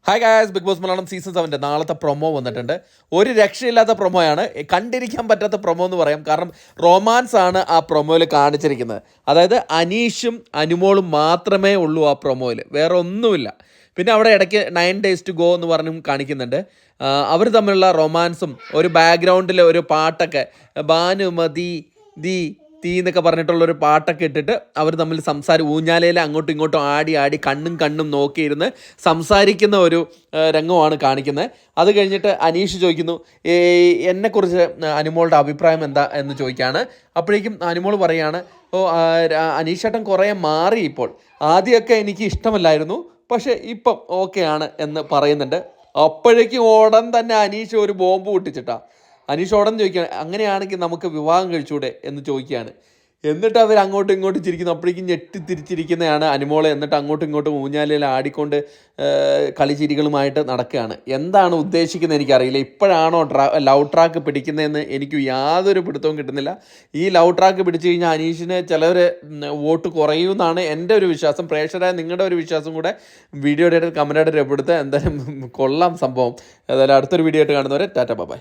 Hi guys, Big Boss Malayalam season 7 നാളത്തെ promo വന്നിട്ടുണ്ട്. ഒരു രക്ഷയില്ലാത്ത പ്രൊമോയാണ്, കണ്ടിരിക്കാൻ പറ്റാത്ത പ്രൊമോ എന്ന് പറയാം. കാരണം റൊമാൻസ് ആണ് ആ പ്രൊമോയിൽ കാണിച്ചിരിക്കുന്നത്. അതായത് അനീഷും അനുമോളും മാത്രമേ ഉള്ളൂ ആ പ്രൊമോയിൽ, വേറെ ഒന്നുമില്ല. പിന്നെ അവിടെ ഇടയ്ക്ക് 9 days to go എന്ന് പറഞ്ഞും കാണിക്കുന്നുണ്ട്. അവർ തമ്മിലുള്ള റൊമാൻസും ഒരു ബാക്ക്ഗ്രൗണ്ടിൽ ഒരു പാട്ടൊക്കെ ഭാനുമതി ദി തീ എന്നൊക്കെ പറഞ്ഞിട്ടുള്ളൊരു പാട്ടൊക്കെ ഇട്ടിട്ട് അവർ തമ്മിൽ ഊഞ്ഞാലയിൽ അങ്ങോട്ടും ഇങ്ങോട്ടും ആടി കണ്ണും നോക്കിയിരുന്ന് സംസാരിക്കുന്ന ഒരു രംഗമാണ് കാണിക്കുന്നത്. അത് കഴിഞ്ഞിട്ട് അനീഷ് ചോദിക്കുന്നു, എന്നെക്കുറിച്ച് അനുമോളുടെ അഭിപ്രായം എന്താ എന്ന് ചോദിക്കുകയാണ്. അപ്പോഴേക്കും അനുമോൾ പറയുകയാണ്, അനീഷേട്ടൻ കുറേ മാറി ഇപ്പോൾ. ആദ്യമൊക്കെ എനിക്ക് ഇഷ്ടമല്ലായിരുന്നു, പക്ഷേ ഇപ്പം ഓക്കെയാണ് എന്ന് പറയുന്നുണ്ട്. അപ്പോഴേക്കും ഉടൻ തന്നെ അനീഷ് ഒരു ബോംബ് പൊട്ടിച്ചിട്ടാ. അനീഷ് ഉടൻ ചോദിക്കുകയാണ്, അങ്ങനെയാണെങ്കിൽ നമുക്ക് വിവാഹം കഴിച്ചൂടെ എന്ന് ചോദിക്കുകയാണ്. എന്നിട്ട് അവർ അങ്ങോട്ടും ഇങ്ങോട്ടും ചിരിക്കുന്നു. അപ്പോഴേക്കും ഞെട്ടിത്തിരിച്ചിരിക്കുന്നതാണ് അനുമോളെ. എന്നിട്ട് അങ്ങോട്ടും ഇങ്ങോട്ടും ഊഞ്ഞാലിൽ ആടിക്കൊണ്ട് കളിച്ചിരികളുമായിട്ട് നടക്കുകയാണ്. എന്താണ് ഉദ്ദേശിക്കുന്നത് എനിക്കറിയില്ല. ഇപ്പോഴാണോ ലവ് ട്രാക്ക് പിടിക്കുന്നതെന്ന് എനിക്ക് യാതൊരു പിടുത്തവും കിട്ടുന്നില്ല. ഈ ലവ് ട്രാക്ക് പിടിച്ചു കഴിഞ്ഞാൽ അനീഷിന് ചിലവർ വോട്ട് കുറയുമെന്നാണ് എൻ്റെ ഒരു വിശ്വാസം. പ്രേക്ഷകരായ നിങ്ങളുടെ ഒരു വിശ്വാസം കൂടെ വീഡിയോയുടെ കമൻറ്റായിട്ട് രേഖപ്പെടുത്തുക. എന്തായാലും കൊള്ളാം സംഭവം. ഏതായാലും അടുത്തൊരു വീഡിയോ ആയിട്ട് കാണുന്നവരെ ടാറ്റ ബൈ.